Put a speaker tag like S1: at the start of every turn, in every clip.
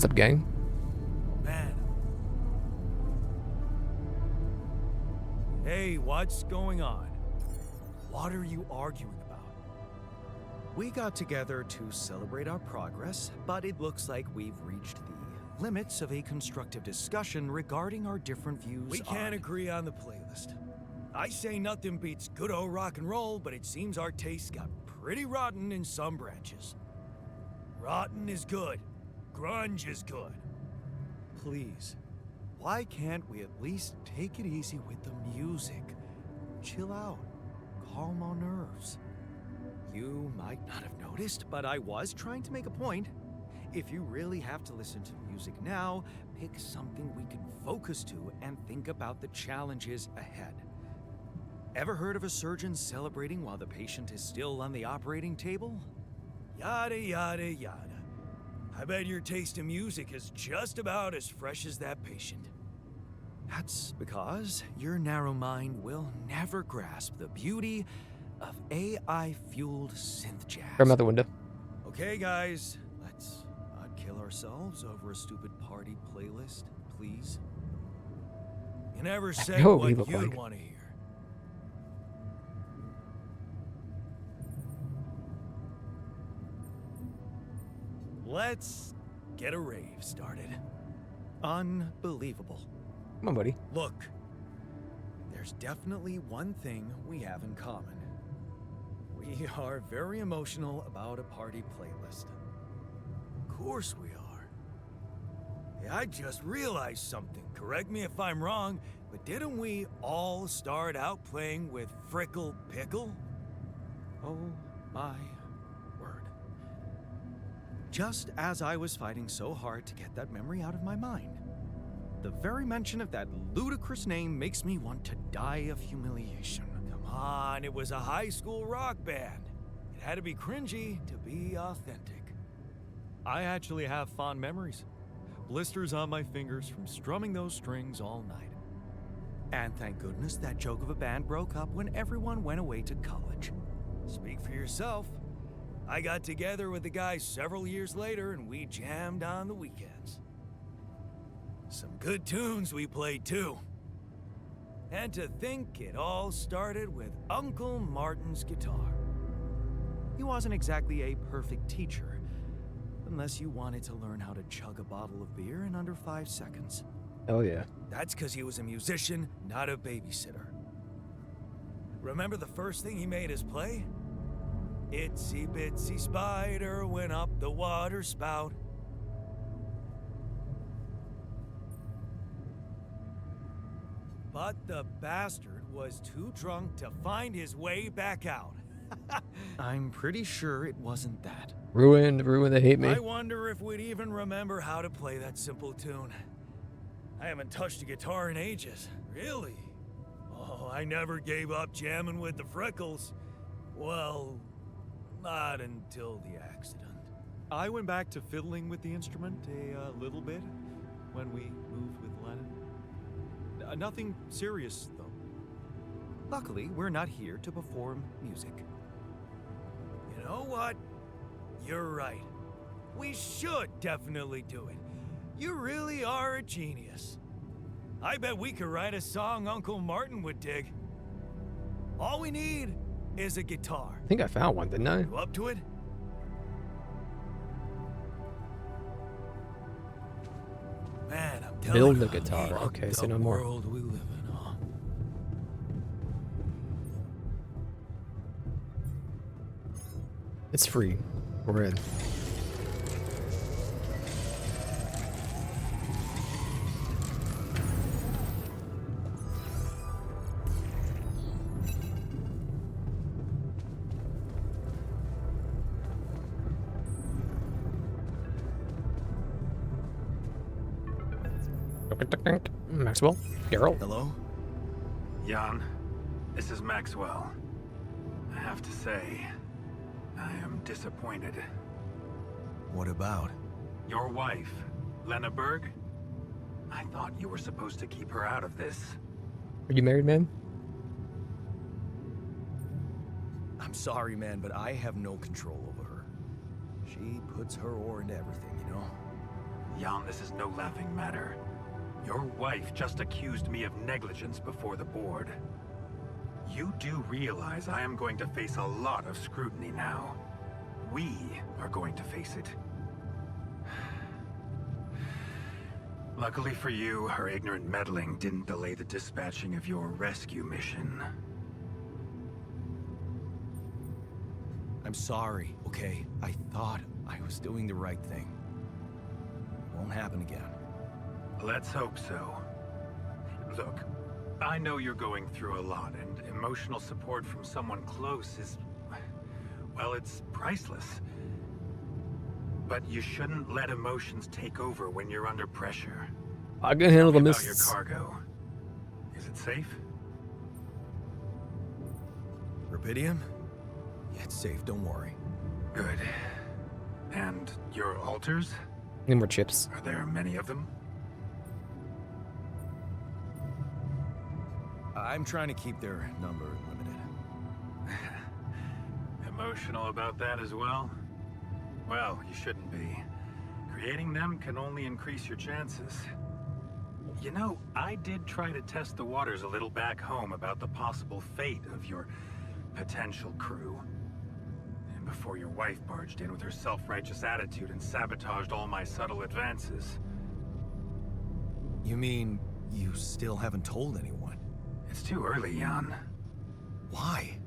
S1: up, gang?
S2: Man. Hey, what's going on? What are you arguing about? We got together to celebrate our progress, but it looks like we've reached the limits of a constructive discussion regarding our different views. We can't agree on the playlist. I say nothing beats good old rock and roll, but it seems our tastes got pretty rotten in some branches. Rotten is good. Grunge is good. Please, why can't we at least take it easy with the music? Chill out. Calm our nerves. You might not have noticed, but I was trying to make a point. If you really have to listen to music now, pick something we can focus to and think about the challenges ahead. Ever heard of a surgeon celebrating while the patient is still on the operating table? Yada, yada, yada. I bet your taste in music is just about as fresh as that patient. That's because your narrow mind will never grasp the beauty of AI-fueled synth jazz.
S1: From out the window.
S2: Okay, guys, let's not kill ourselves over a stupid party playlist, please. You never said
S1: know what
S2: what
S1: we
S2: you'd
S1: look like.
S2: want to hear. Let's get a rave started. Unbelievable.
S1: Come on, buddy.
S2: Look, there's definitely one thing we have in common. We are very emotional about a party playlist. Of course we are. Hey, I just realized something. Correct me if I'm wrong, but didn't we all start out playing with Frickle Pickle? Oh my word. Just as I was fighting so hard to get that memory out of my mind. The very mention of that ludicrous name makes me want to die of humiliation. Come on, it was a high school rock band. It had to be cringy to be authentic. I actually have fond memories. Blisters on my fingers from strumming those strings all night. And thank goodness that joke of a band broke up when everyone went away to college. Speak for yourself. I got together with the guys several years later and we jammed on the weekends. Some good tunes we played too. And to think it all started with Uncle Martin's guitar. He wasn't exactly a perfect teacher, unless you wanted to learn how to chug a bottle of beer in under 5 seconds.
S1: Hell yeah.
S2: That's because he was a musician, not a babysitter. Remember the first thing he made us play? Itsy bitsy spider went up the water spout. But the bastard was too drunk to find his way back out. I'm pretty sure it wasn't that.
S1: Ruined, they hate me.
S2: I wonder if we'd even remember how to play that simple tune. I haven't touched a guitar in ages. Really? Oh, I never gave up jamming with the Freckles. Well, not until the accident. I went back to fiddling with the instrument a little bit when we moved with Lennon. Nothing serious, though. Luckily, we're not here to perform music. You know what? You're right. We should definitely do it. You really are a genius. I bet we could write a song Uncle Martin would dig. All we need is a guitar.
S1: I think I found one, didn't I?
S2: You up to it? Man, I'm telling
S1: Build
S2: you,
S1: the guitar.
S2: fucked
S1: Okay, say
S2: up
S1: no more.
S2: world we live in, huh?
S1: It's free. We're in. Maxwell? Carol?
S2: Hello?
S3: Jan, this is Maxwell. I have to say, I am disappointed.
S2: What about?
S3: Your wife, Lena Berg? I thought you were supposed to keep her out of this.
S1: Are you married, man?
S2: I'm sorry, man, but I have no control over her. She puts her oar into everything, you know?
S3: Jan, this is no laughing matter. Your wife just accused me of negligence before the board. You do realize I am going to face a lot of scrutiny now. We are going to face it. Luckily for you, her ignorant meddling didn't delay the dispatching of your rescue mission.
S2: I'm sorry, okay? I thought I was doing the right thing. It won't happen again.
S3: Let's hope so. Look, I know you're going through a lot, and emotional support from someone close is... well, it's priceless. But you shouldn't let emotions take over when you're under pressure.
S1: I can handle the
S3: Tell me about your
S1: mists.
S3: cargo. Is it safe?
S2: Rubidium? Yeah, it's safe, don't worry.
S3: Good. And your altars?
S1: Need more chips.
S3: Are there many of them?
S2: I'm trying to keep their number limited.
S3: Emotional about that as well? Well, you shouldn't be. Creating them can only increase your chances. You know, I did try to test the waters a little back home about the possible fate of your potential crew. And before your wife barged in with her self-righteous attitude and sabotaged all my subtle advances.
S2: You mean you still haven't told anyone?
S3: It's too early, Jan.
S2: Why?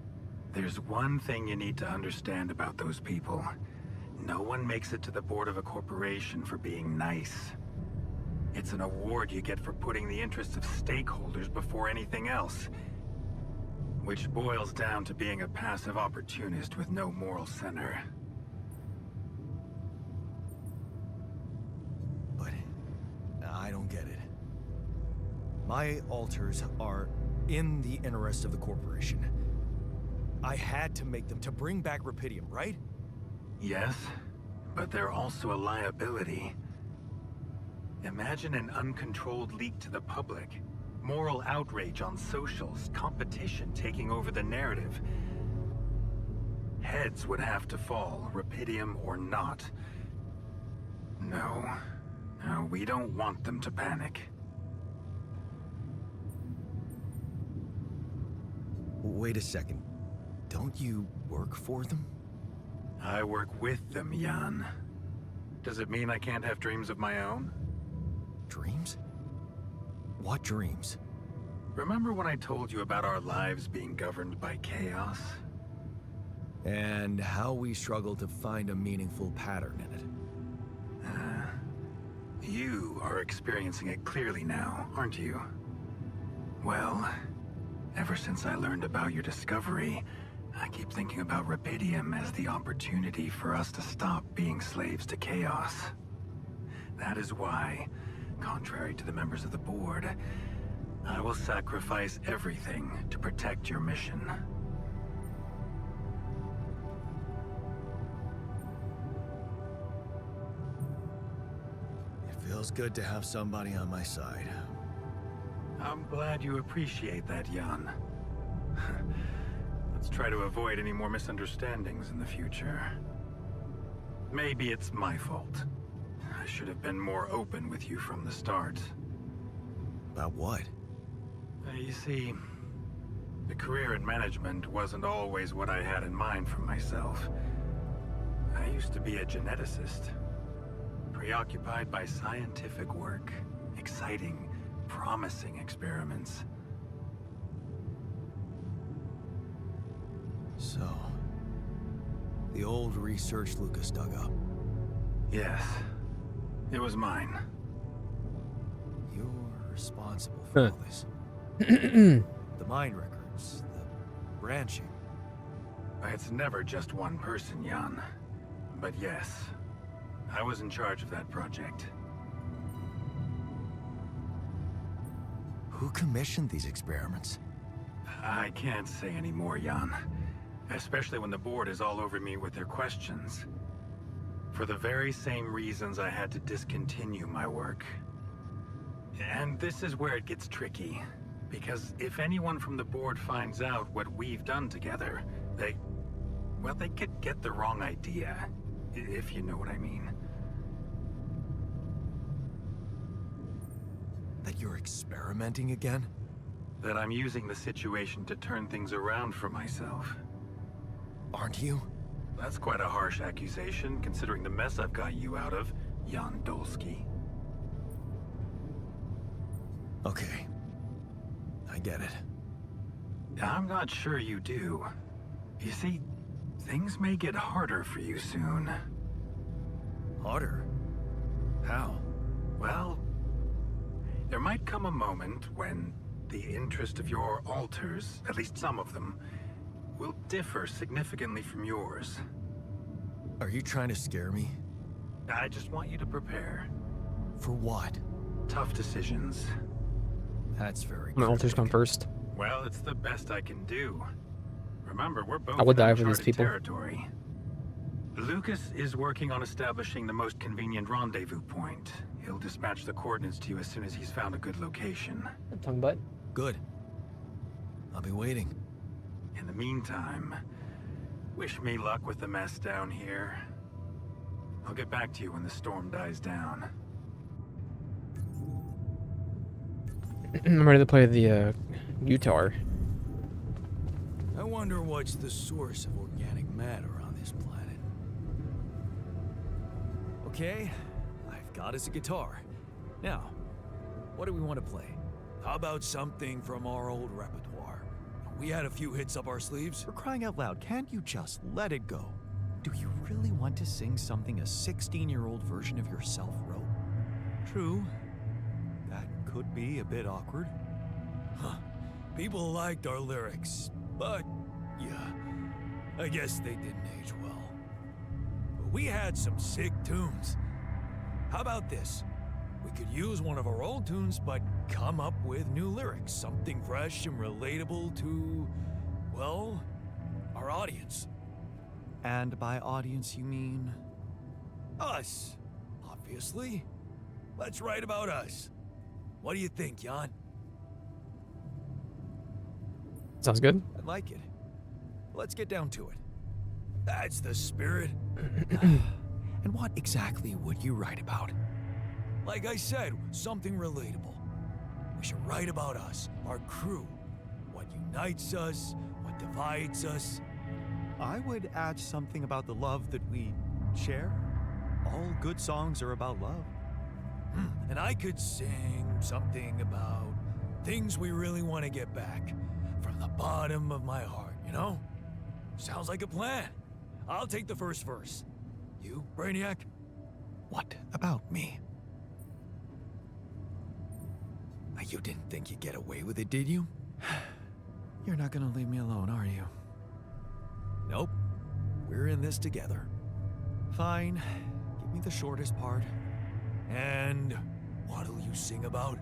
S3: There's one thing you need to understand about those people. No one makes it to the board of a corporation for being nice. It's an award you get for putting the interests of stakeholders before anything else. Which boils down to being a passive opportunist with no moral center.
S2: But I don't get it. My altars are in the interest of the corporation. I had to make them to bring back Rubidium, right?
S3: Yes, but they're also a liability. Imagine an uncontrolled leak to the public. Moral outrage on socials, competition taking over the narrative. Heads would have to fall, Rubidium or not. No, we don't want them to panic.
S2: Wait a second. Don't you work for them?
S3: I work with them, Jan. Does it mean I can't have dreams of my own?
S2: Dreams? What dreams?
S3: Remember when I told you about our lives being governed by chaos?
S2: And how we struggle to find a meaningful pattern in it.
S3: You are experiencing it clearly now, aren't you? Well, ever since I learned about your discovery, I keep thinking about Rubidium as the opportunity for us to stop being slaves to chaos. That is why, contrary to the members of the board, I will sacrifice everything to protect your mission.
S2: It feels good to have somebody on my side.
S3: I'm glad you appreciate that, Jan. Let's try to avoid any more misunderstandings in the future. Maybe it's my fault. I should have been more open with you from the start.
S2: About what?
S3: You see, the career in management wasn't always what I had in mind for myself. I used to be a geneticist, preoccupied by scientific work, exciting, promising experiments.
S2: So, the old research Lucas dug up.
S3: Yes, it was mine.
S2: You're responsible for all this. The mine records, the branching.
S3: It's never just one person, Jan. But yes, I was in charge of that project.
S2: Who commissioned these experiments?
S3: I can't say any more, Jan. Especially when the board is all over me with their questions. For the very same reasons I had to discontinue my work. And this is where it gets tricky. Because if anyone from the board finds out what we've done together, they could get the wrong idea. If you know what I mean.
S2: That you're experimenting again?
S3: That I'm using the situation to turn things around for myself.
S2: Aren't you?
S3: That's quite a harsh accusation, considering the mess I've got you out of, Jan Dolsky.
S2: Okay. I get it.
S3: I'm not sure you do. You see, things may get harder for you soon.
S2: Harder? How?
S3: Well, there might come a moment when the interest of your alters, at least some of them, will differ significantly from yours.
S2: Are you trying to scare me?
S3: I just want you to prepare.
S2: For what?
S3: Tough decisions.
S2: That's very
S1: My altars come
S2: cryptic.
S1: first.
S3: Well, it's the best I can do. Remember, we're both
S1: I would
S3: in
S1: die for these
S3: uncharted
S1: people.
S3: territory. Lucas is working on establishing the most convenient rendezvous point. He'll dispatch the coordinates to you as soon as he's found a good location.
S1: Tongue butt.
S2: Good. I'll be waiting.
S3: In the meantime, wish me luck with the mess down here. I'll get back to you when the storm dies down.
S1: I'm ready to play the guitar.
S2: I wonder what's the source of organic matter on this planet. Okay, I've got us a guitar. Now, what do we want to play? How about something from our old repertoire? We had a few hits up our sleeves. For crying out loud, can't you just let it go? Do you really want to sing something a 16-year-old version of yourself wrote? True. That could be a bit awkward. Huh. People liked our lyrics, but yeah, I guess they didn't age well. But we had some sick tunes. How about this? We could use one of our old tunes, but come up with new lyrics. Something fresh and relatable to, well, our audience. And by audience, you mean? Us, obviously. Let's write about us. What do you think, Jan?
S1: Sounds good.
S2: I like it. Let's get down to it. That's the spirit. And what exactly would you write about? Like I said, something relatable. We should write about us, our crew. What unites us, what divides us. I would add something about the love that we share. All good songs are about love. And I could sing something about things we really want to get back. From the bottom of my heart, you know? Sounds like a plan. I'll take the first verse. You, Brainiac? What about me? You didn't think you'd get away with it, did you? You're not gonna leave me alone, are you? Nope. We're in this together. Fine. Give me the shortest part. And what'll you sing about?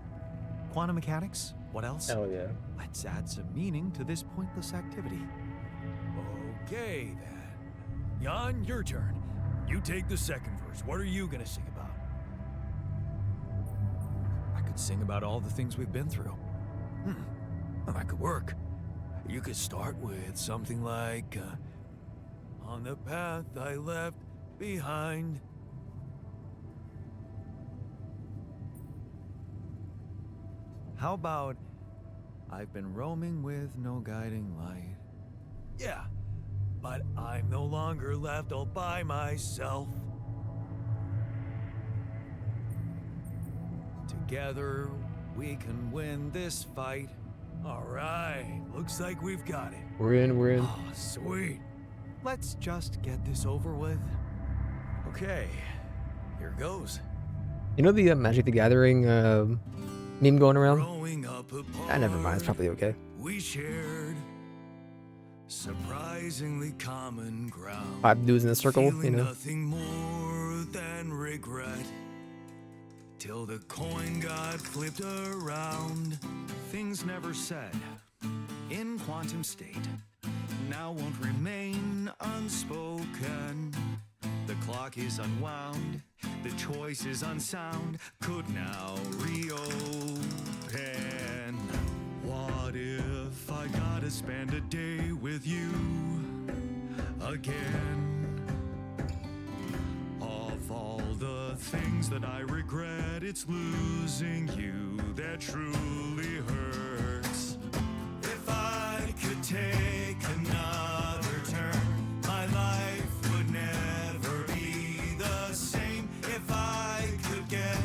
S2: Quantum mechanics? What else?
S1: Hell yeah.
S2: Let's add some meaning to this pointless activity. Okay, then. Jan, your turn. You take the second verse. What are you gonna sing about? I could sing about all the things we've been through. Well, that could work. You could start with something like, on the path I left behind. How about, I've been roaming with no guiding light. Yeah, but I'm no longer left all by myself. Together, we can win this fight. All right, looks like we've got it.
S1: We're in.
S2: Oh, sweet. Let's just get this over with. Okay, here goes.
S1: You know the Magic the Gathering meme going around?
S2: Growing up apart,
S1: Never mind. It's probably okay.
S2: we shared surprisingly common ground.
S1: 5 dudes in a circle, you
S2: Feeling
S1: know.
S2: nothing more than regret. Till the coin got flipped around. Things never said in quantum state now won't remain unspoken. The clock is unwound, the choice is unsound, could now reopen. What if I gotta spend a day with you again? Of all the things that I regret. It's losing you that truly hurts. If I could take another turn, my life would never be the same. If I could get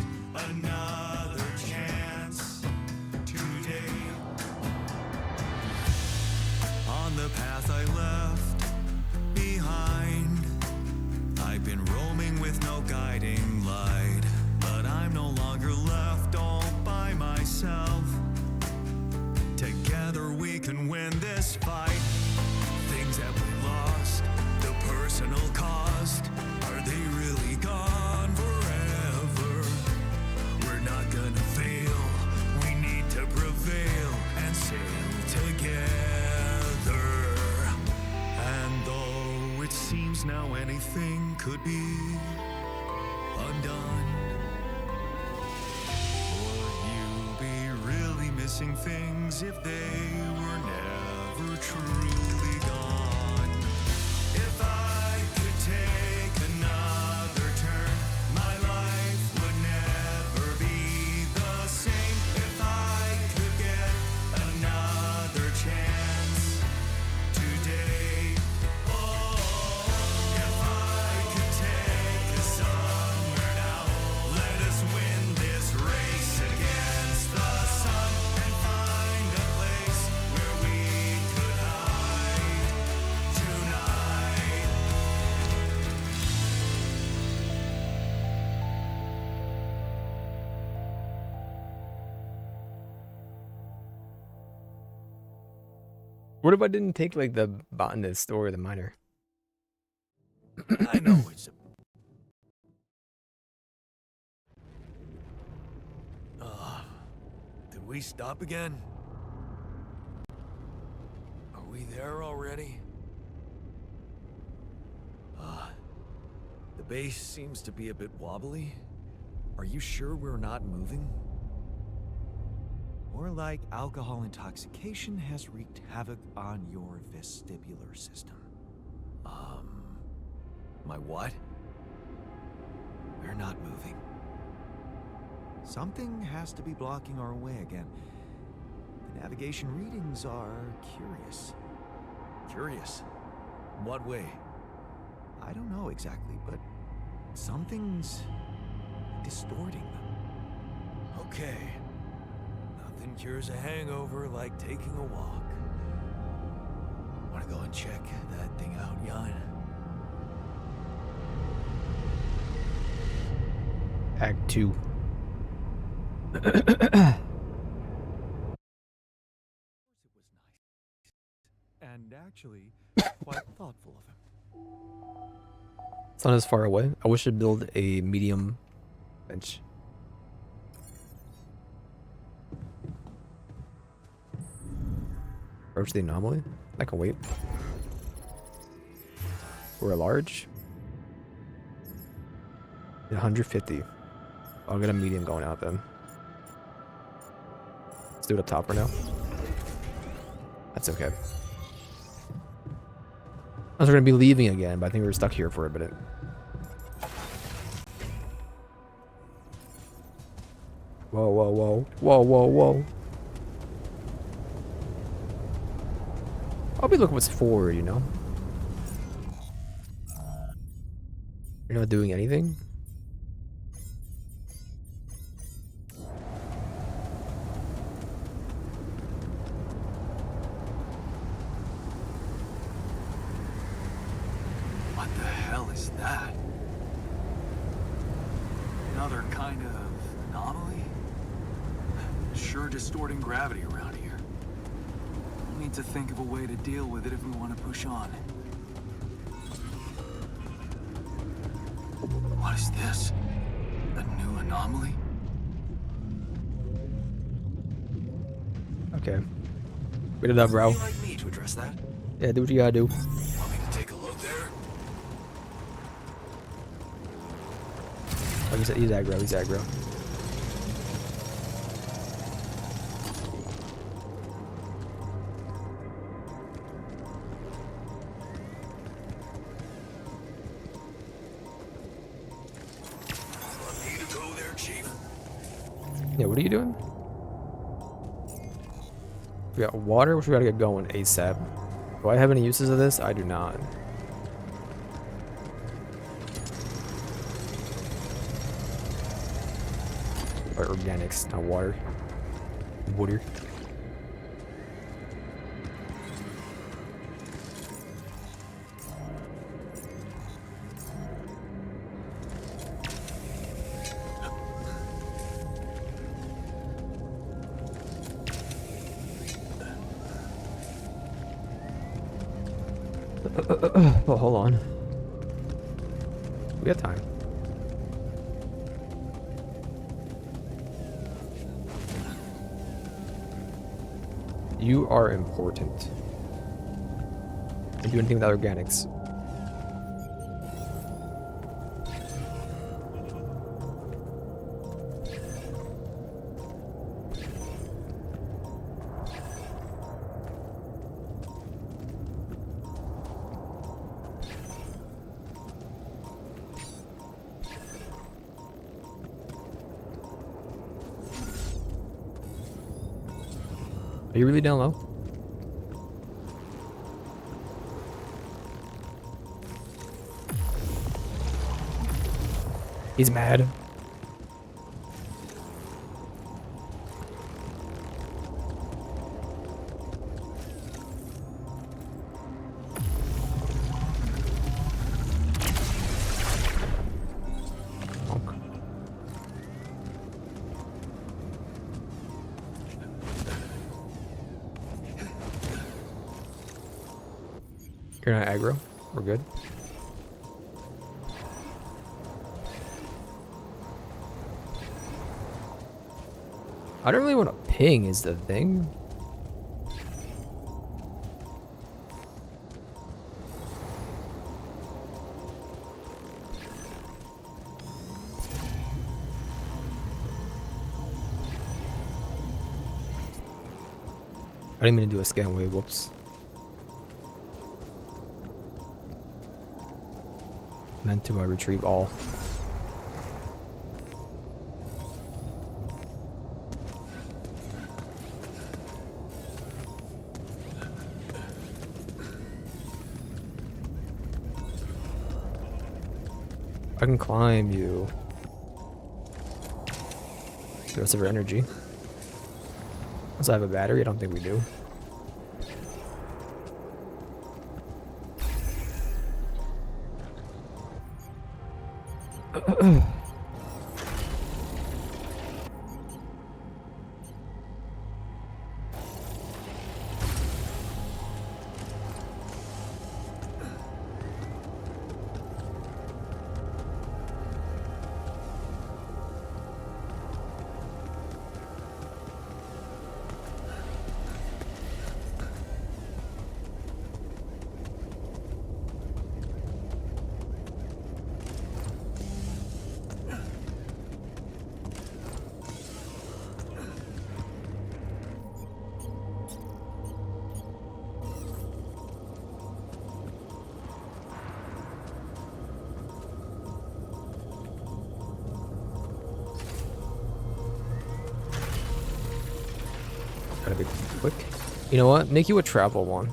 S2: another chance today. On the path I left behind, I've been roaming with no guiding light, but I'm no longer left all by myself. Together we can win this fight. Things that we lost, the personal cost, are they really gone forever? We're not gonna fail, we need to prevail and sail together. And though it seems now anything could be undone, would you be really missing things if they were never truly gone? If I could take another turn, my life would never be the same. If I could get another chance today. Oh, if I could take us somewhere now, let us win this race against the sun and find a place where we could hide tonight.
S1: What if I didn't take like the botanist or the miner?
S2: I know it's a... did we stop again? Are we there already? The base seems to be a bit wobbly. Are you sure we're not moving? More like alcohol intoxication has wreaked havoc on your vestibular system. My what? We're not moving. Something has to be blocking our way again. The navigation readings are curious. Curious? In what way? I don't know exactly, but something's distorting them. Okay. Nothing cures a hangover like taking a walk. Wanna go and check that thing out, Jan?
S1: Act 2.
S2: It was nice. And actually, quite thoughtful of him.
S1: It's not as far away. I wish I'd build a medium bench. Approach the anomaly. I can wait. We're a large. 150. I'll get a medium going out then. Let's do it up top for now. That's okay. I was gonna be leaving again, but I think we were stuck here for a minute. Whoa, whoa, whoa. Whoa, whoa, whoa. I'll be looking what's forward, you know? You're not doing anything?
S2: What the hell is that? Another kind of anomaly? Sure distorting gravity around here. We'll need to think of a way to deal with it if we want to push on. What is this? A new anomaly?
S1: Okay. Wait it up, bro.
S2: Would you like me to address that?
S1: Yeah, do what you gotta do.
S2: Want me to take a look there?
S1: Like I said, he's aggro, he's aggro. Yeah, what are you doing? We got water, which we gotta get going ASAP. Do I have any uses of this? I do not. Or organics, not water. Water. Well, hold on. We got time. You are important. Don't do anything without organics. Are you really down low? He's mad. Honk. You're not aggro. We're good. I don't really want to ping is the thing. I didn't mean to do a scan wave, whoops. Meant to retrieve all. I can climb you. The rest of our energy. Unless I have a battery, I don't think we do. Gotta be quick. You know what? Make you a travel one.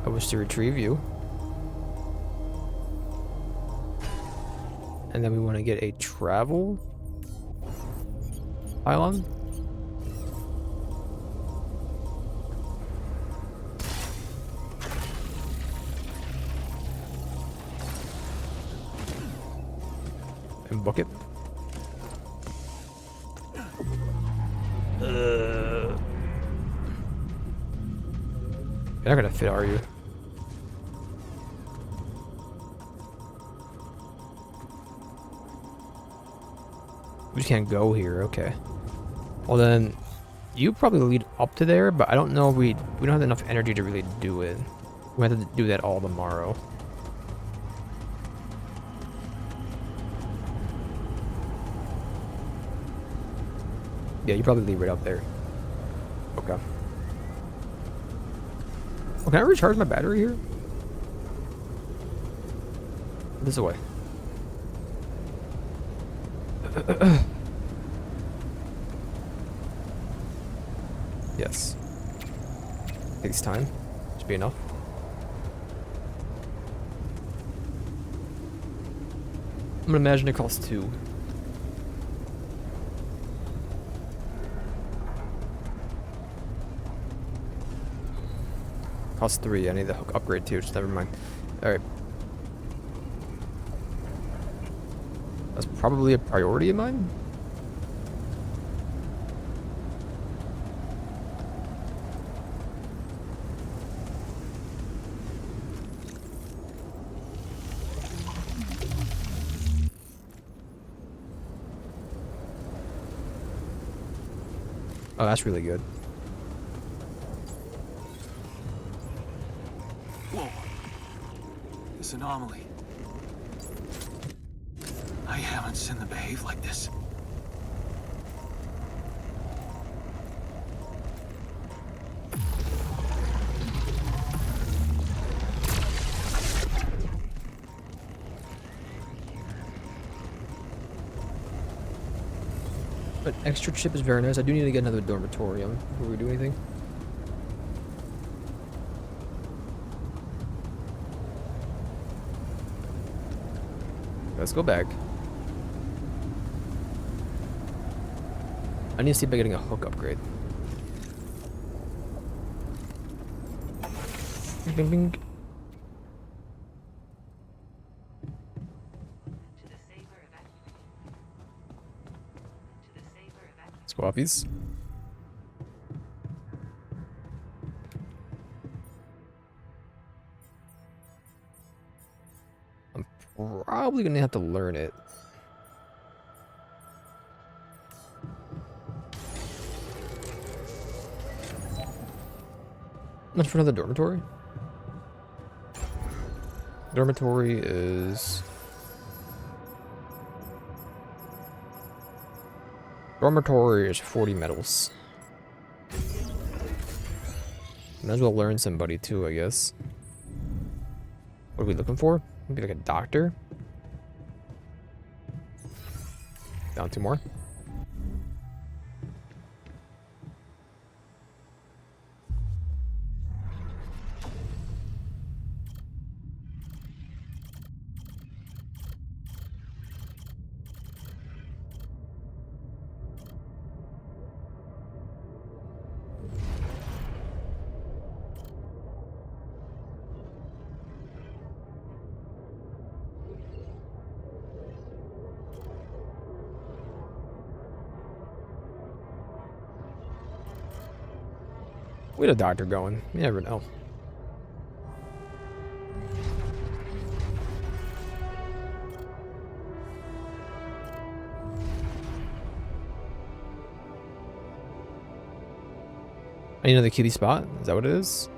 S1: I wish to retrieve you. And then we want to get a travel pylon. And book it. You're not gonna fit, are you? We just can't go here. Okay. Well then, you probably lead up to there, but I don't know if we don't have enough energy to really do it. We have to do that all tomorrow. Yeah, you probably leave right up there. Okay. Well, can I recharge my battery here? This way. Yes. Takes time. Should be enough. I'm gonna imagine it costs 2. Costs 3. I need the hook upgrade too. Just never mind. All right. That's probably a priority of mine. Oh, that's really good.
S2: Whoa. This anomaly. I haven't seen them behave like this.
S1: But extra chip is very nice. I do need to get another dormitorium before we do anything. Let's go back. I need to see about getting a hook upgrade. Bing, bing. Squappies. I'm probably gonna have to learn it. Much for another dormitory? Dormitory is... Dormitory is 40 medals. Might as well learn somebody too, I guess. What are we looking for? Maybe like a doctor? Down 2 more. We had a doctor going. You never know. I need another kitty spot. Is that what it is?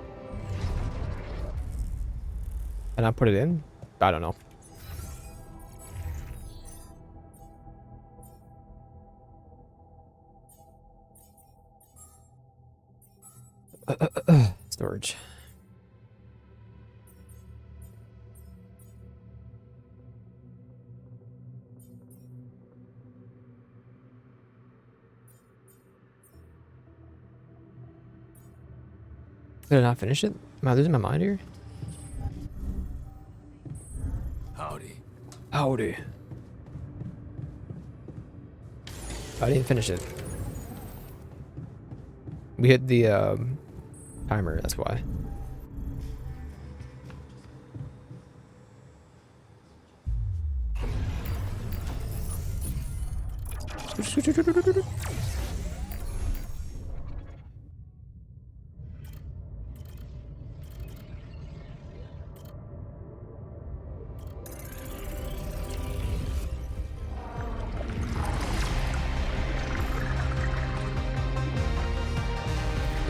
S1: And I put it in? I don't know. Storage. Did I not finish it? Am I losing my mind here?
S2: Howdy.
S1: Howdy. I didn't finish it. We hit the timer, that's why.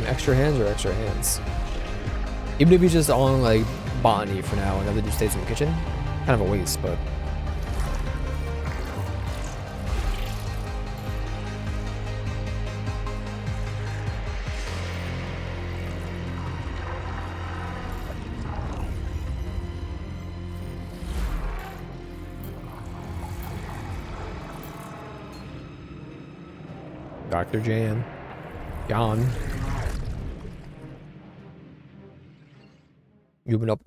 S1: Extra hands or extra hands? Even if he's just on like botany for now and the other dude stays in the kitchen, kind of a waste, but Dr. Jan. John. Moving up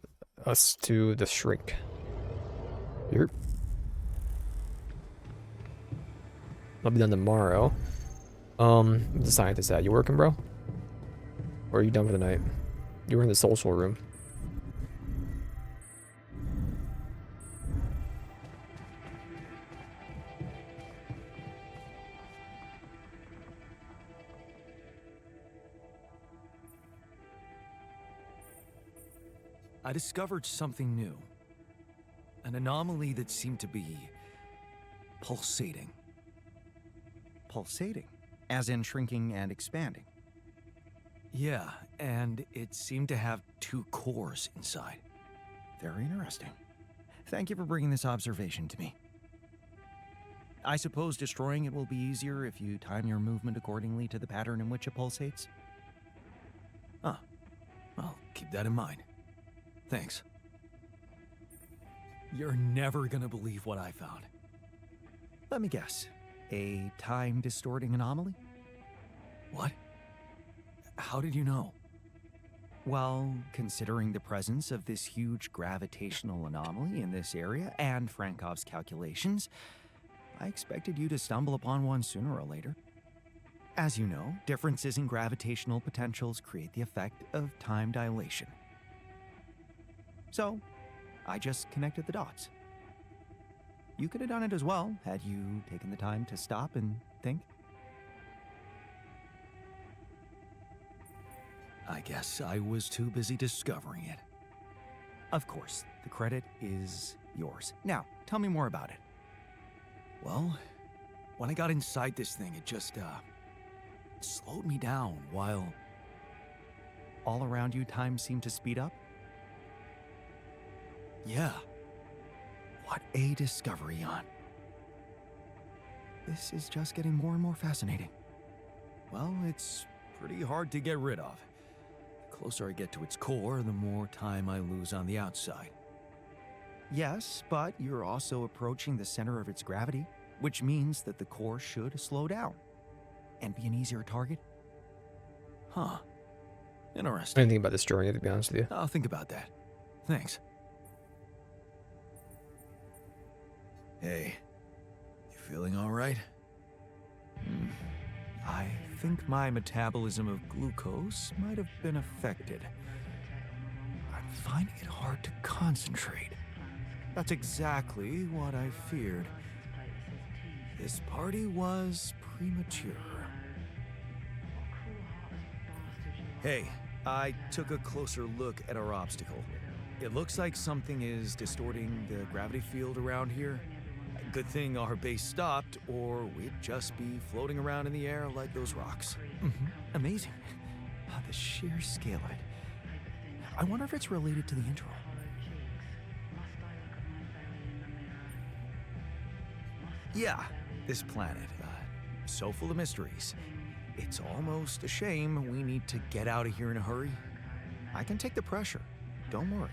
S1: us to the shrink. Here. I'll be done tomorrow. Where's the scientist at? You working, bro? Or are you done for the night? You were in the social room.
S2: I discovered something new. An anomaly that seemed to be pulsating.
S4: Pulsating, as in shrinking and expanding.
S2: Yeah, and it seemed to have two cores inside.
S4: Very interesting. Thank you for bringing this observation to me. I suppose destroying it will be easier if you time your movement accordingly to the pattern in which it pulsates?
S2: I'll keep that in mind. Thanks. You're never gonna believe what I found.
S4: Let me guess. A time-distorting anomaly?
S2: What? How did you know?
S4: Well, considering the presence of this huge gravitational anomaly in this area and Frankov's calculations, I expected you to stumble upon one sooner or later. As you know, differences in gravitational potentials create the effect of time dilation. So, I just connected the dots. You could have done it as well, had you taken the time to stop and think.
S2: I guess I was too busy discovering it.
S4: Of course, the credit is yours. Now, tell me more about it.
S2: Well, when I got inside this thing, it just, slowed me down while...
S4: All around you, time seemed to speed up?
S2: Yeah.
S4: What a discovery, Jan. This is just getting more and more fascinating.
S2: Well, it's pretty hard to get rid of. The closer I get to its core, the more time I lose on the outside.
S4: Yes, but you're also approaching the center of its gravity, which means that the core should slow down and be an easier target.
S2: Huh.
S1: I
S2: Interesting.
S1: didn't think about destroying it, to be honest with you.
S2: I'll think about that. Thanks. Hey, you feeling all right? I think my metabolism of glucose might have been affected. I'm finding it hard to concentrate. That's exactly what I feared. This party was premature. Hey, I took a closer look at our obstacle. It looks like something is distorting the gravity field around here. Good thing our base stopped, or we'd just be floating around in the air like those rocks.
S4: Amazing. The sheer scale of it. I wonder if it's related to the intro.
S2: Yeah, this planet, so full of mysteries. It's almost a shame we need to get out of here in a hurry.
S4: I can take the pressure. Don't worry.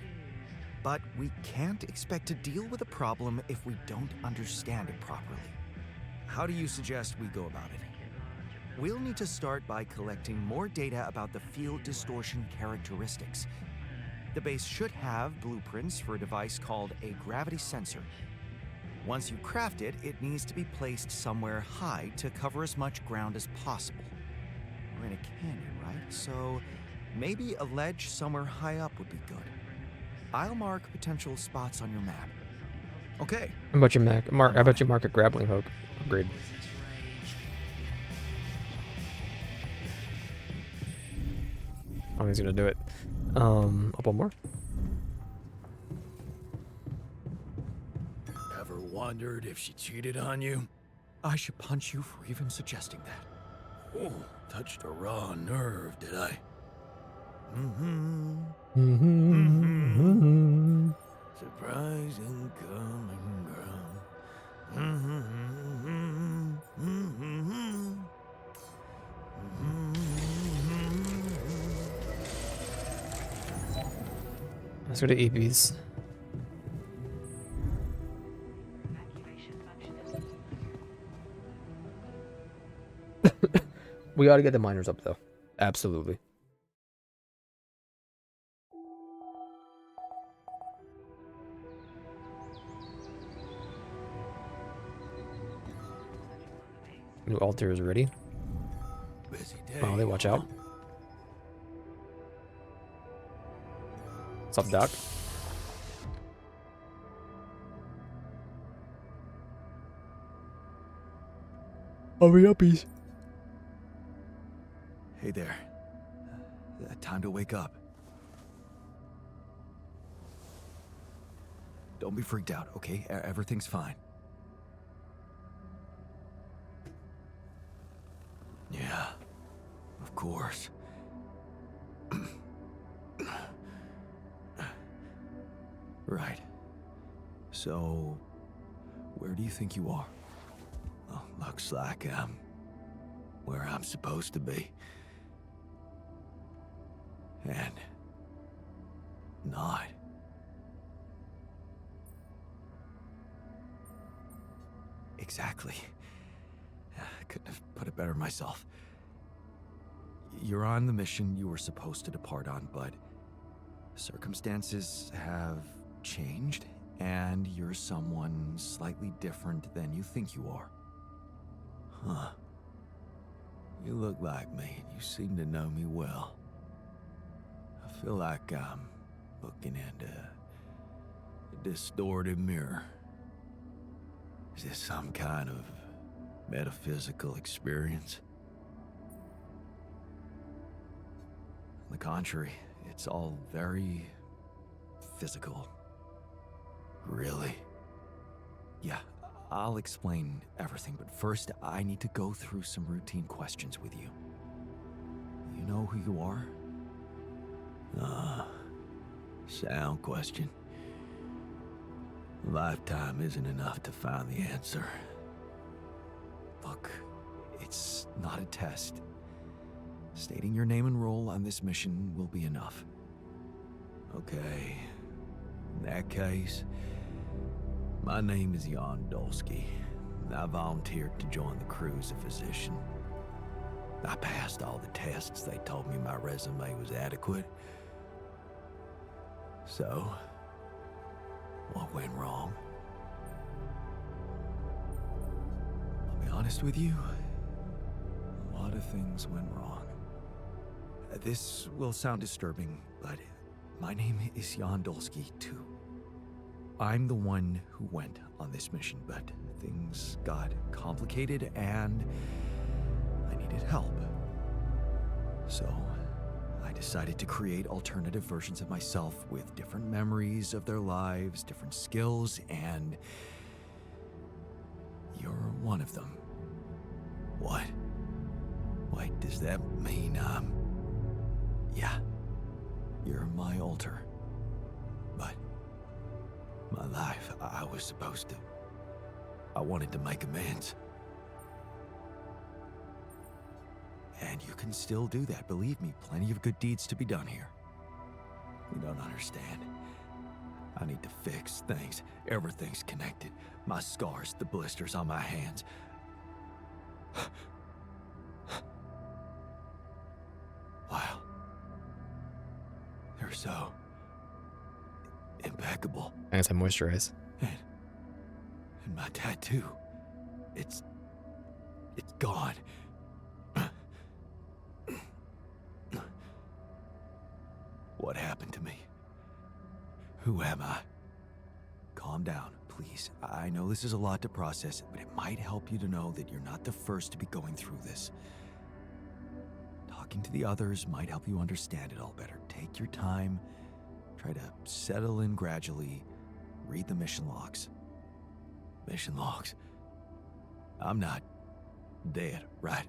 S4: But we can't expect to deal with a problem if we don't understand it properly.
S2: How do you suggest we go about it?
S4: We'll need to start by collecting more data about the field distortion characteristics. The base should have blueprints for a device called a gravity sensor. Once you craft it, it needs to be placed somewhere high to cover as much ground as possible. We're in a canyon, right? So maybe a ledge somewhere high up would be good. I'll mark potential spots on your map.
S2: Okay.
S1: How about your Mark? How about you mark a grappling hook upgrade? I think he's gonna do it. Up one more.
S2: Ever wondered if she cheated on you?
S4: I should punch you for even suggesting that.
S2: Oh, touched a raw nerve, did I? Surprising common ground.
S1: Let's go to EPs. We gotta get the miners up though. Absolutely. New altar is ready.
S2: Busy day.
S1: Oh, they watch out. What's up, Doc? Hurry uppies.
S4: Hey there. Time to wake up. Don't be freaked out, okay? Everything's fine. Yeah, of course. Right. So, where do you think you are? Well, looks like I'm where I'm supposed to be. And not. Exactly. I couldn't have put it better myself. You're on the mission you were supposed to depart on, but circumstances have changed, and you're someone slightly different than you think you are. Huh. You look like me, and you seem to know me well. I feel like I'm looking into a distorted mirror. Is this some kind of metaphysical experience? On the contrary, it's all very physical. Really? Yeah, I'll explain everything, but first I need to go through some routine questions with you. You know who you are? Sound question. Lifetime isn't enough to find the answer. Look, it's not a test. Stating your name and role on this mission will be enough. Okay. In that case, my name is Jan Dolsky. I volunteered to join the crew as a physician. I passed all the tests. They told me my resume was adequate. So, what went wrong? I'll be honest with you, a lot of things went wrong. This will sound disturbing, but my name is Jan Dolsky too. I'm the one who went on this mission, but things got complicated and I needed help. So, I decided to create alternative versions of myself with different memories of their lives, different skills, and you're one of them. What? Wait, does that mean yeah, you're my alter. But my life, I was supposed to. I wanted to make amends. And you can still do that, believe me, plenty of good deeds to be done here. You don't understand. I need to fix things. Everything's connected. My scars, the blisters on my hands. Wow. They're so impeccable.
S1: Anti-moisturize.
S4: And my tattoo, it's gone. What happened to me? Who am I? Calm down, please. I know this is a lot to process, but it might help you to know that you're not the first to be going through this. Talking to the others might help you understand it all better. Take your time. Try to settle in gradually. Read the mission logs. Mission logs? I'm not dead, right?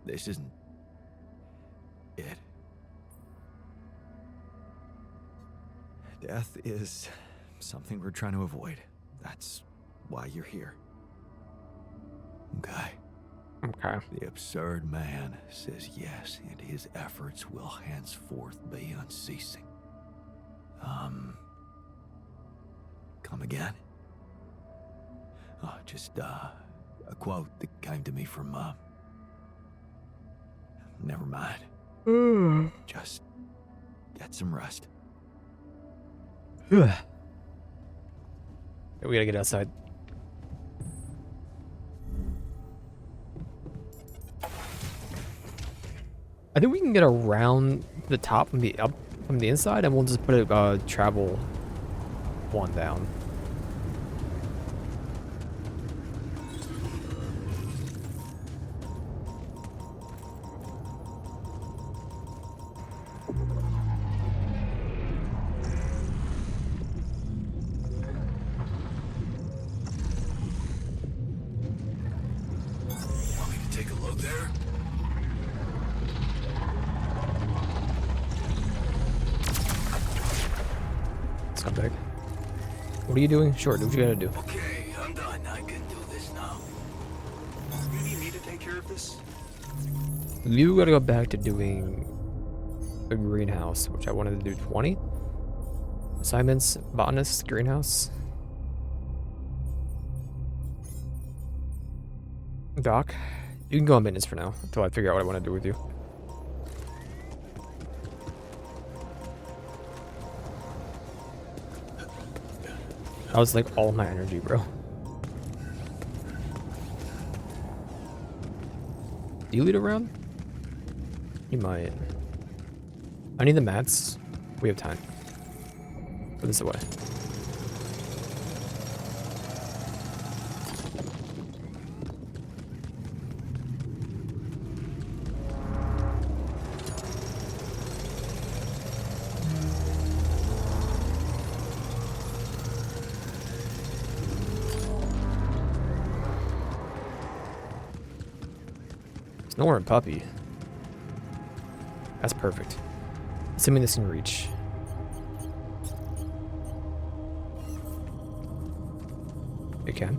S4: This isn't it. Death is something we're trying to avoid. That's why you're here. Okay.
S1: Okay.
S4: The absurd man says yes, and his efforts will henceforth be unceasing. Come again? Oh, just, a quote that came to me from, Never mind. Just get some rest.
S1: We gotta get outside. I think we can get around the top from the inside, and we'll just put a travel one down.
S3: Want me to take a look there?
S1: Scumbag. What are you doing? Sure, do what you gotta do.
S3: Okay, I'm done. I can do this now. You need me to take care of this?
S1: You gotta go back to doing the greenhouse, which I wanted to do 20. Assignments, botanist, greenhouse. Doc, you can go on maintenance for now until I figure out what I want to do with you. That was like all my energy, bro. Do you lead around? You might. I need the mats. We have time. Put this away. There's nowhere in Puppy. That's perfect. Assuming this can reach. It can.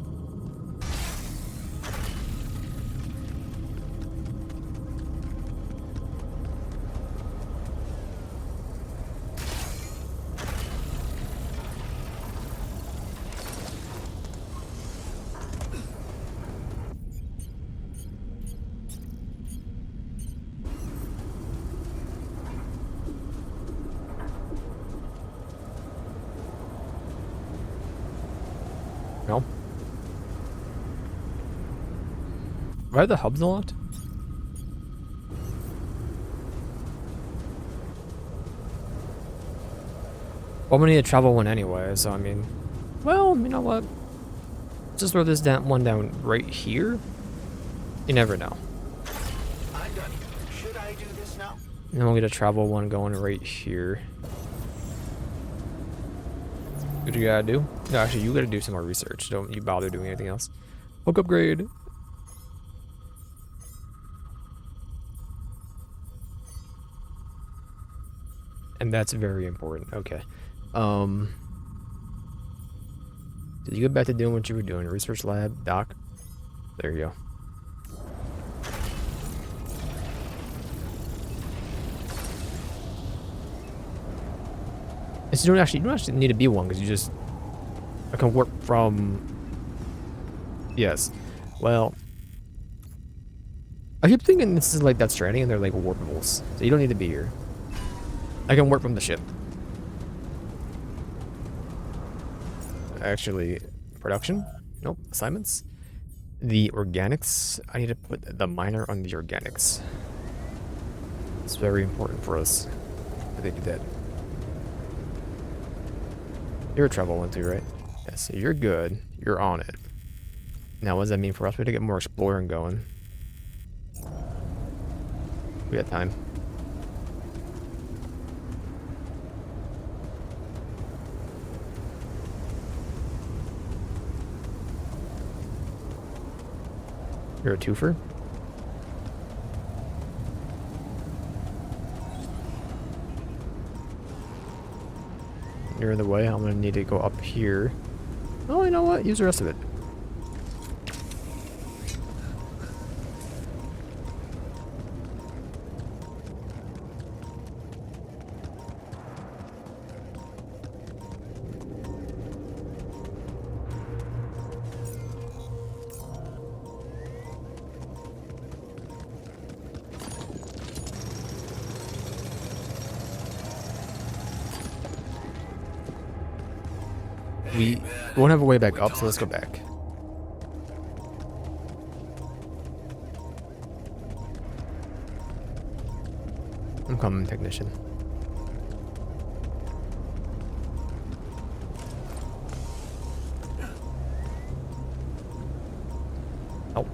S1: No. Why are the hubs unlocked? Well, we need to travel one anyway, so I mean... Well, you know what? Just throw this one down right here. You never know.
S4: I'm done. Should I do this now?
S1: And then we'll get a travel one going right here. What you gotta do? No, actually, you gotta do some more research. Don't you bother doing anything else. Hook upgrade. And that's very important. Okay. So you get back to doing what you were doing. Research lab, doc. There you go. So you don't actually need to be one because you just I can work from. Yes. Well, I keep thinking this is like Death Stranding and they're like warpables, so you don't need to be here. I can work from the ship. Actually, production? Nope. Assignments. The organics. I need to put the miner on the organics. It's very important for us that they do that. You're a travel one too, right? Yeah, so you're good. You're on it. Now, what does that mean for us? We have to get more exploring going. We got time. You're a twofer? You're in the way. I'm gonna need to go up here. Oh, you know what? Use the rest of it. we won't have a way back up, so let's go back. I'm coming, technician. Oh.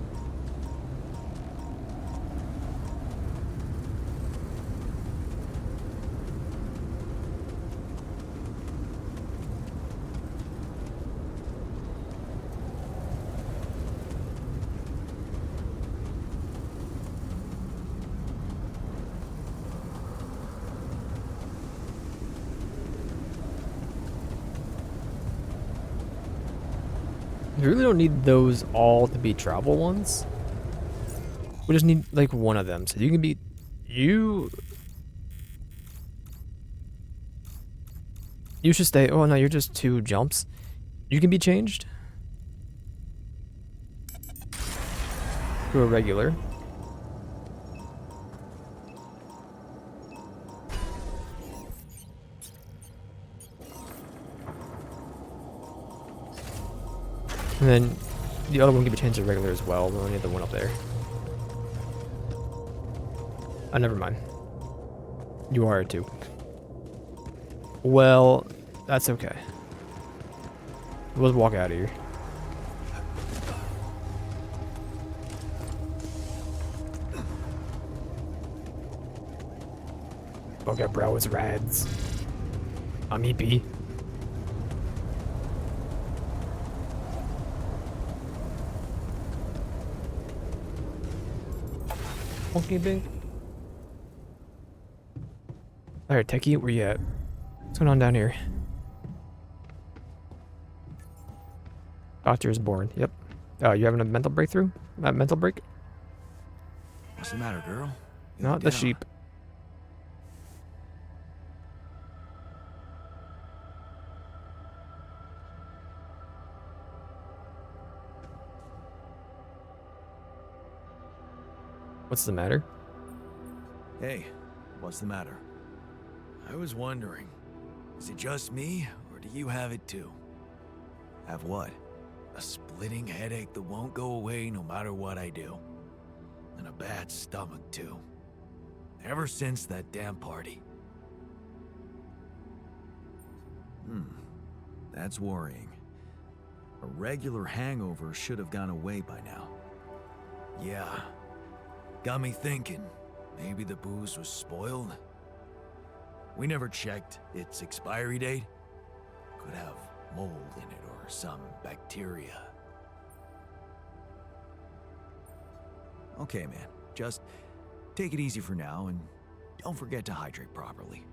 S1: We really don't need those all to be travel ones. We just need like one of them. So you can be you should stay. Oh no, you're just 2 jumps. You can be changed to a regular. And then the other one can be changed to regular as well. We only need the one up there. Oh, never mind. You are too. Well, that's okay. We'll just walk out of here. Okay, bro, it's rads. I'm EP. Monkey big. Alright, Techie, where you at? What's going on down here? Doctor is born. Yep. Oh, you having a mental breakthrough? Mental break?
S4: What's the matter, girl? You
S1: Not
S4: look
S1: the
S4: down.
S1: sheep. What's the matter?
S2: Hey, what's the matter? I was wondering, is it just me, or do you have it too?
S4: Have what?
S2: A splitting headache that won't go away no matter what I do. And a bad stomach too. Ever since that damn party.
S4: That's worrying. A regular hangover should have gone away by now.
S2: Yeah. Got me thinking, maybe the booze was spoiled? We never checked its expiry date. Could have mold in it or some bacteria.
S4: Okay, man. Just take it easy for now and don't forget to hydrate properly.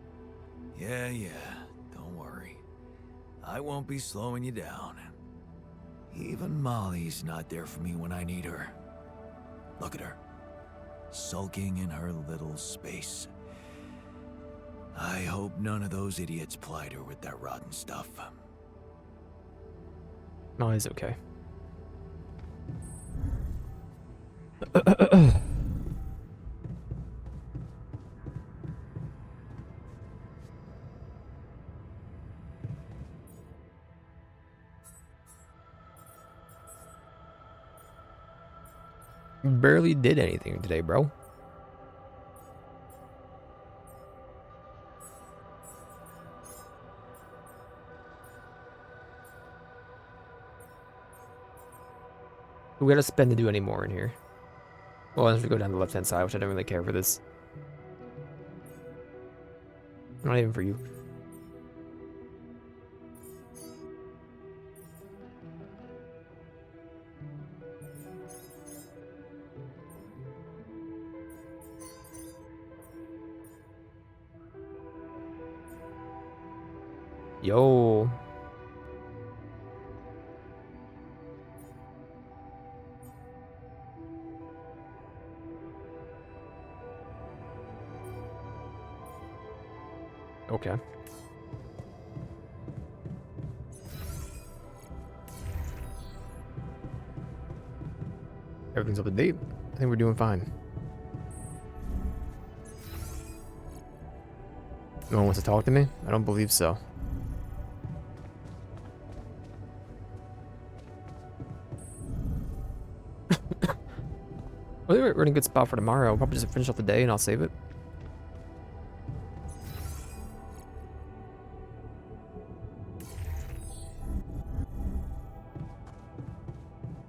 S2: Yeah, don't worry. I won't be slowing you down. Even Molly's not there for me when I need her. Look at her. Sulking in her little space. I hope none of those idiots plied her with that rotten stuff.
S1: No, he's okay. Barely did anything today, bro. We gotta spend to do any more in here. Well, unless we go down the left-hand side, which I don't really care for this. Not even for you. Yo. Okay. Everything's up to date. I think we're doing fine. No one wants to talk to me? I don't believe so. Well, we're in a good spot for tomorrow. I'll probably just finish up the day and I'll save it.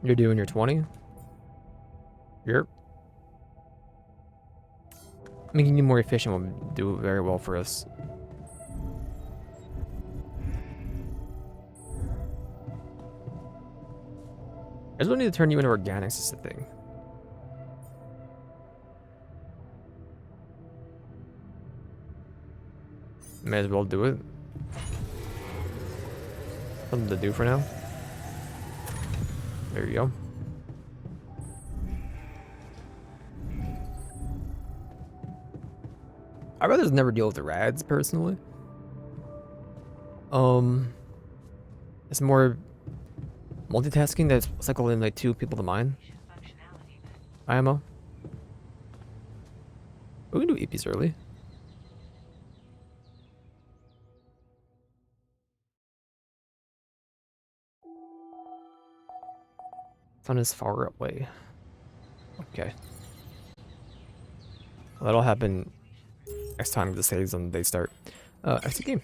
S1: You're doing your 20? Yep. Making you more efficient will do very well for us. I just want to turn you into organics is the thing. May as well do it. Something to do for now. There you go. I'd rather just never deal with the rads personally. It's more multitasking that's cycling like 2 people to mine. IMO. We can do EPs early. Sun is far away. Okay. Well, that'll happen next time the saves on the day start. Exit game.